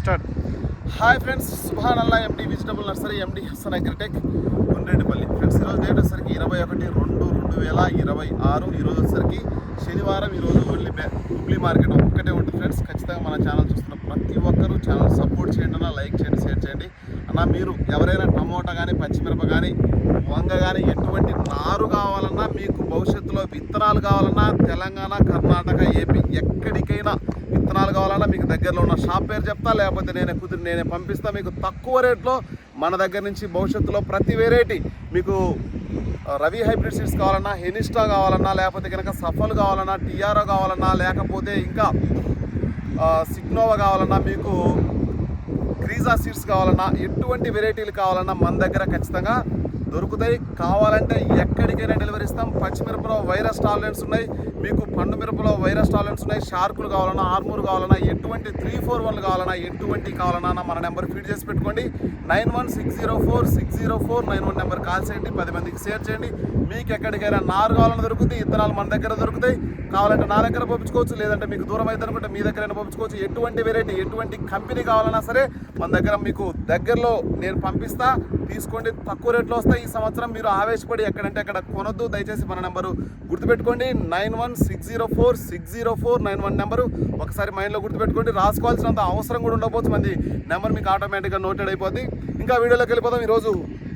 Start. Hi friends, Subhan Allah MD vegetable nursery MD Hasan agritech Gundreddipalli. Friends ఈరోజు date వచ్చేసరికి 21/2/2026. ఈరోజు వచ్చేసరికి శనివారం. ఈరోజు ఓన్లీ హుబ్లీ మార్కెట్ ఒక్కటే ఉంటుంది ఫ్రెండ్స్. ఖచ్చితంగా మన ఛానల్ చూస్తున్న ప్రతి ఒక్కరూ ఛానల్ సపోర్ట్ చేయండి అన్న, లైక్ చేయండి, షేర్ చేయండి అన్న. మీరు ఎవరైనా టమోటా కానీ, పచ్చిమిరప కానీ, వంగ కానీ ఎటువంటి నారు కావాలన్నా, మీకు భవిష్యత్తులో విత్తనాలు కావాలన్నా, తెలంగాణ, కర్ణాటక, ఏపీ ఎక్కడికైనా విత్తనాలు కావాలన్నా మీకు దగ్గరలో ఉన్న షాప్ పేరు చెప్తా, లేకపోతే నేనే పంపిస్తా. మీకు తక్కువ రేట్లో మన దగ్గర నుంచి భవిష్యత్తులో ప్రతి వెరైటీ మీకు రవి హైబ్రిడ్ సీడ్స్ కావాలన్నా, హెనిస్టా కావాలన్నా, లేకపోతే కనుక సఫల్ కావాలన్నా, టిఆర్ఓ కావాలన్నా, లేకపోతే ఇంకా సిగ్నోవా కావాలన్నా, మీకు క్రీజా సీడ్స్ కావాలన్నా, ఎటువంటి వెరైటీలు కావాలన్నా మన దగ్గర ఖచ్చితంగా దొరుకుతాయి. కావాలంటే ఎక్కడికైనా డెలివరీ ఇస్తాం. పచ్చిమిరపలో వైరస్ టాలరెన్స్ ఉన్నాయి, మీకు పండు మిరపలో వైరస్ టాలరెన్స్ ఉన్నాయి. షార్కులు కావాలన్నా, ఆర్మూర్ కావాలన్నా, ఎటువంటి 341 కావాలన్నా, ఎటువంటి కావాలన్నా మన నెంబర్ ఫీడ్ చేసి పెట్టుకోండి. 9160460491 నెంబర్ కాల్ చేయండి, 10 మందికి షేర్ చేయండి. మీకు ఎక్కడికైనా నారు కావాలన్నా దొరుకుతాయి, విత్తనాలు మన దగ్గర దొరుకుతాయి. కావాలంటే నా దగ్గర పంపించుకోవచ్చు, లేదంటే మీకు దూరం అయితే అనుకుంటే మీ దగ్గరైనా పంపించుకోవచ్చు. ఎటువంటి వెరైటీ, ఎటువంటి కంపెనీ కావాలన్నా సరే మన దగ్గర మీకు దగ్గరలో నేను పంపిస్తా. తీసుకోండి, తక్కువ రేట్లో వస్తాయి. ఈ సంవత్సరం మీరు ఆవేశపడి ఎక్కడంటే అక్కడ కొనొద్దు. దయచేసి మన నెంబరు గుర్తుపెట్టుకోండి, 9160460491 నెంబరు ఒకసారి మైండ్లో గుర్తుపెట్టుకోండి. రాసుకోవాల్సినంత అవసరం కూడా ఉండకపోవచ్చు, మంది నెంబర్ మీకు ఆటోమేటిక్గా నోటెడ్ అయిపోద్ది. ఇంకా వీడియోలోకి వెళ్ళిపోతాం. ఈరోజు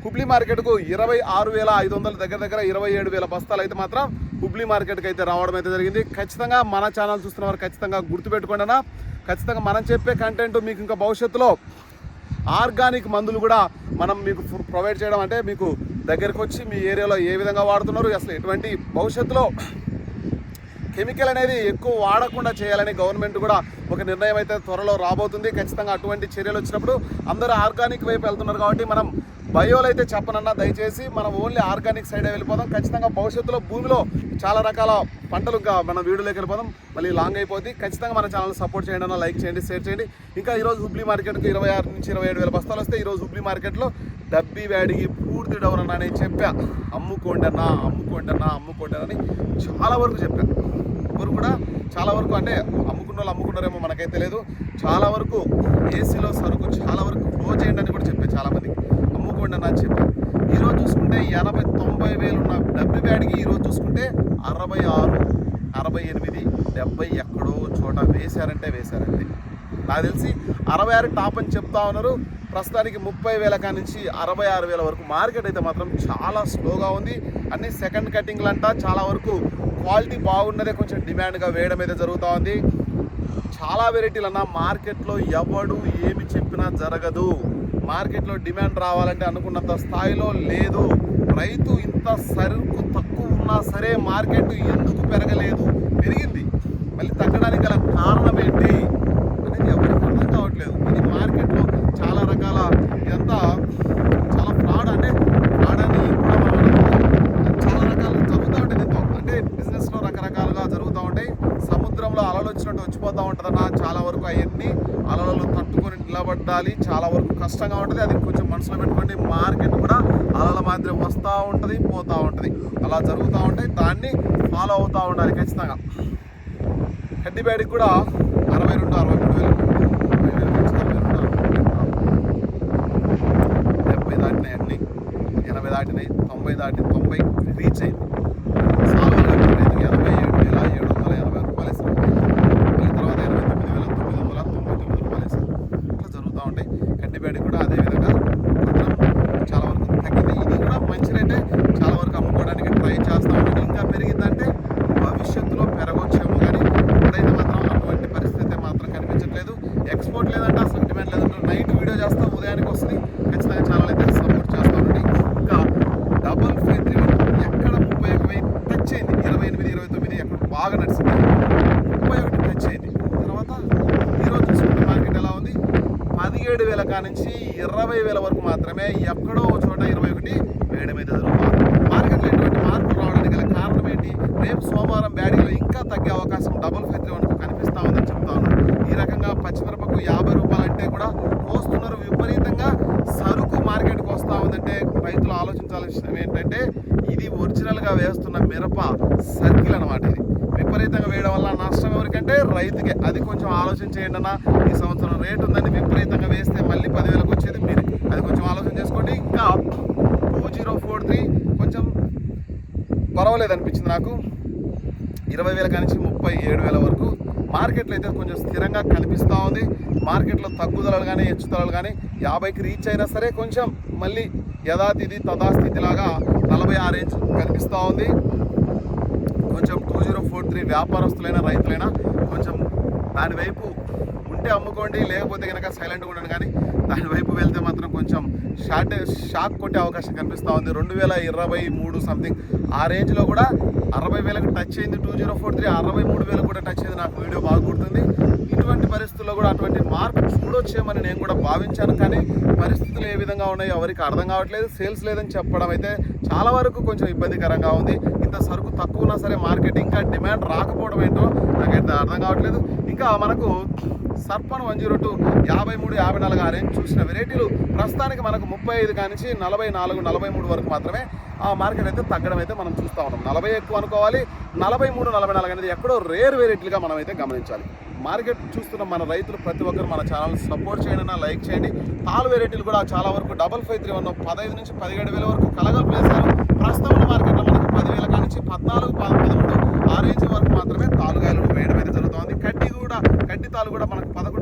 హుబ్లీ మార్కెట్కు 26,500 దగ్గర 27,000 బస్తాలు అయితే మాత్రం హుబ్లీ మార్కెట్కి అయితే రావడం అయితే జరిగింది. ఖచ్చితంగా మన ఛానల్ చూస్తున్న వారు ఖచ్చితంగా గుర్తుపెట్టుకోండి అన్న. ఖచ్చితంగా మనం చెప్పే కంటెంట్ మీకు ఇంకా భవిష్యత్తులో ఆర్గానిక్ మందులు కూడా మనం మీకు ప్రొవైడ్ చేయడం, అంటే మీకు దగ్గరకు వచ్చి మీ ఏరియాలో ఏ విధంగా వాడుతున్నారు, అసలు ఎటువంటి భవిష్యత్తులో కెమికల్ అనేది ఎక్కువ వాడకుండా చేయాలని గవర్నమెంట్ కూడా ఒక నిర్ణయం అయితే త్వరలో రాబోతుంది. ఖచ్చితంగా అటువంటి చర్యలు వచ్చినప్పుడు అందరూ ఆర్గానిక్ వైపు వెళ్తున్నారు కాబట్టి మనం బయోలు అయితే చెప్పనన్నా. దయచేసి మనం ఓన్లీ ఆర్గానిక్ సైడే వెళ్ళిపోదాం. ఖచ్చితంగా భవిష్యత్తులో భూమిలో చాలా రకాల పంటలు ఇంకా మనం వీడియోలోకి వెళ్ళిపోదాం, మళ్ళీ లాంగ్ అయిపోద్ది. ఖచ్చితంగా మన ఛానల్ సపోర్ట్ చేయండి అన్న, లైక్ చేయండి, షేర్ చేయండి. ఇంకా ఈరోజు హుబ్లీ మార్కెట్కి 26 నుంచి 27,000 బస్తాలు వస్తే ఈరోజు హుబ్లీ మార్కెట్లో డబ్బీ వ్యాడికి పూర్తి డౌన్ అన్న అని చెప్పా. అమ్ముకోండి అన్న అని చాలా వరకు చెప్పా. ఎవరు కూడా చాలా వరకు, అంటే అమ్ముకున్న వాళ్ళు అమ్ముకున్నారేమో మనకైతే తెలియదు, చాలా వరకు ఏసీలో సరుకు చాలా వరకు క్లోజ్ చేయండి అని కూడా చెప్పాను. చాలామందికి అమ్ముకోండి అన్న అని చెప్పాను. ఈరోజు చూసుకుంటే 80-90 వేలు ఉన్న డబ్బీ బ్యాడ్కి ఈరోజు చూసుకుంటే 66, 68, 70 ఎక్కడో చోట వేశారంటే నాకు తెలిసి 66 టాప్ అని చెప్తా ఉన్నారు. ప్రస్తుతానికి 30,000 కానించి 66,000 వరకు మార్కెట్ అయితే మాత్రం చాలా స్లోగా ఉంది. అన్ని సెకండ్ కటింగ్లు అంట, చాలా వరకు క్వాలిటీ బాగున్నదే కొంచెం డిమాండ్గా వేయడం అయితే జరుగుతూ ఉంది. చాలా వెరైటీలు అన్న మార్కెట్లో ఎవడు ఏమి చెప్పినా జరగదు. మార్కెట్లో డిమాండ్ రావాలంటే అనుకున్నంత స్థాయిలో లేదు. రైతు ఇంత సరుకు తక్కువ ఉన్నా సరే మార్కెట్ ఎందుకు పెరగలేదు, పెరిగింది, మళ్ళీ తగ్గడానికి గల కారణం ఏంటి అనేది ఎవరికి అర్థం కావట్లేదు. ఇది మార్కెట్లో చాలా రకాల, ఇదంతా చాలా ఫ్రాడ్ అని కూడా మనం చాలా రకాలు జరుగుతూ ఉంటాయి. దీంతో అంటే బిజినెస్లో రకరకాలుగా జరుగుతూ ఉంటాయి. సముద్రంలో అలలు వచ్చినట్టు వచ్చిపోతూ ఉంటుందన్న. చాలా వరకు అవన్నీ అలలు తట్టుకొని నిలబడాలి, చాలా వరకు కష్టంగా ఉంటుంది. అది కొంచెం మనసులో పెట్టుకోండి. మార్కెట్ కూడా అలల మాదిరి వస్తూ ఉంటుంది, పోతూ ఉంటుంది, అలా జరుగుతూ ఉంటాయి. దాన్ని ఫాలో అవుతూ ఉండాలి ఖచ్చితంగా. కడ్డీబ్యాడికి కూడా 62-63 వేలు, 70 దాటినాయి, అన్నీ 80 దాటినాయి, 90 దాటి 90 రీచ్ అయింది. సాల్వలు 87,780 రూపాయలు వేసారు. మళ్ళీ తర్వాత 89,999 రూపాయలు వేసారు. ఇట్లా జరుగుతూ ఉంటాయి. కడ్డీబ్యాడికి కూడా అదేవిధంగా చాలా వరకు తగ్గింది. ఇది కూడా మంచి రేటే, చాలా వరకు అమ్ముకోవడానికి ట్రై చేస్తూ ఉంటుంది. ఇంకా పెరిగిందంటే భవిష్యత్తులో పెరగొచ్చేమో, కానీ ఇప్పుడైతే మాత్రం అటువంటి పరిస్థితి మాత్రం కనిపించట్లేదు. ఎక్స్పోర్ట్ లేదంటే అసలు డిమాండ్ లేదంటే నైట్ వీడియో చేస్తా, ఉదయానికి వస్తుంది. ఖచ్చితంగా ఛానల్ అయితే సపోర్ట్ చేస్తూ ఉంటుంది. ఇంకా డబల్ 531 ఎక్కడ 31,000 టచ్ అయింది, 28, 29 ఎక్కడ బాగా నడిచింది, 31 టచ్ అయింది. తర్వాత ఈరోజు చూసుకుంటే మార్కెట్ ఎలా ఉంది, 17,000 కానించి 20,000 వరకు మాత్రమే. ఎక్కడో చోట 21 వేయడం అయితే జరుగుతుంది. మార్కెట్లో ఎటువంటి మార్పులు రావడానికి గల కారణం ఏంటి? రేపు సోమవారం బ్యాడీలో ఇంకా తగ్గే అవకాశం డబల్ 531 కనిపిస్తూ ఉందని చెప్తా ఉన్నారు. ఈ రకంగా పచ్చిమిరపకు 50 రూపాయలు అంటే కూడా కోస్తున్నారు. విపరీతంగా సరుకు మార్కెట్కి వస్తూ ఉందంటే రైతులు ఆలోచించాల్సిన విషయం ఏంటంటే ఇది ఒరిజినల్గా వేస్తున్న మిరప సర్కిల్ అనమాట. ఇది విపరీతంగా వేయడం వల్ల నష్టం ఎవరికంటే రైతుకే. అది కొంచెం ఆలోచన చేయండి అన్న. ఈ సంవత్సరం రేటు ఉందని విపరీతంగా వేస్తే మళ్ళీ 10,000కి వచ్చేది మీరే. అది కొంచెం ఆలోచన చేసుకోండి. ఇంకా 2043 కొంచెం పర్వాలేదు అనిపించింది నాకు. 20,000 కానించి 37,000 వరకు మార్కెట్లో అయితే కొంచెం స్థిరంగా కనిపిస్తూ ఉంది. మార్కెట్లో తగ్గుదలలు కానీ హెచ్చుదలలు కానీ 50కి రీచ్ అయినా సరే కొంచెం మళ్ళీ యథాతిథి తథాస్థితిలాగా 46 రేంజ్ కనిపిస్తూ ఉంది. కొంచెం 2043 వ్యాపారస్తులైనా రైతులైనా కొంచెం దాని వైపు ఉంటే అమ్ముకోండి, లేకపోతే కనుక సైలెంట్గా ఉండండి. కానీ దాని వైపు వెళ్తే మాత్రం కొంచెం షాక్ కొట్టే అవకాశం కనిపిస్తూ ఉంది. 2023 సంథింగ్ ఆ రేంజ్లో కూడా 60,000కి టచ్ అయింది 2043, 63,000 కూడా టచ్ అయింది. నాకు వీడియో బాగా గుర్తుంది. ఇటువంటి పరిస్థితుల్లో కూడా అటువంటి మార్పు చూడొచ్చేమని నేను కూడా భావించాను. కానీ పరిస్థితులు ఏ విధంగా ఉన్నాయో ఎవరికి అర్థం కావట్లేదు. సేల్స్ లేదని చెప్పడం అయితే చాలా వరకు కొంచెం ఇబ్బందికరంగా ఉంది. ఇంత సరుకు తక్కువ ఉన్నా సరే మార్కెట్ ఇంకా డిమాండ్ రాకపోవడం ఏంటో నాకైతే అర్థం కావట్లేదు. ఇంకా మనకు సర్పన్ 102 53, 54 ఆ రేంజ్ చూసిన వెరైటీలు ప్రస్తుతానికి మనకు 35 కానించి 44, 43 వరకు మాత్రమే ఆ మార్కెట్ అయితే తగ్గడం అయితే మనం చూస్తూ ఉన్నాం. 40 ఎక్కువ అనుకోవాలి, 43, 44 అనేది ఎక్కడో రేర్ వెరైటీలుగా మనం అయితే గమనించాలి. మార్కెట్ చూస్తున్న మన రైతులు ప్రతి ఒక్కరు మన ఛానల్ సపోర్ట్ చేయండి, లైక్ చేయండి. తాలు వెరైటీలు కూడా చాలా వరకు 5531 15 నుంచి 17,000 వరకు కలగలుపు వేశారు. ప్రస్తుతం ఉన్న మార్కెట్లో మనకు 10,000 కానించి 14, 13 ఆ రేంజ్ వరకు మాత్రమే తాలుగాయలను వేయడం అయితే జరుగుతుంది. కడ్డీ తాలు కూడా మనకు 11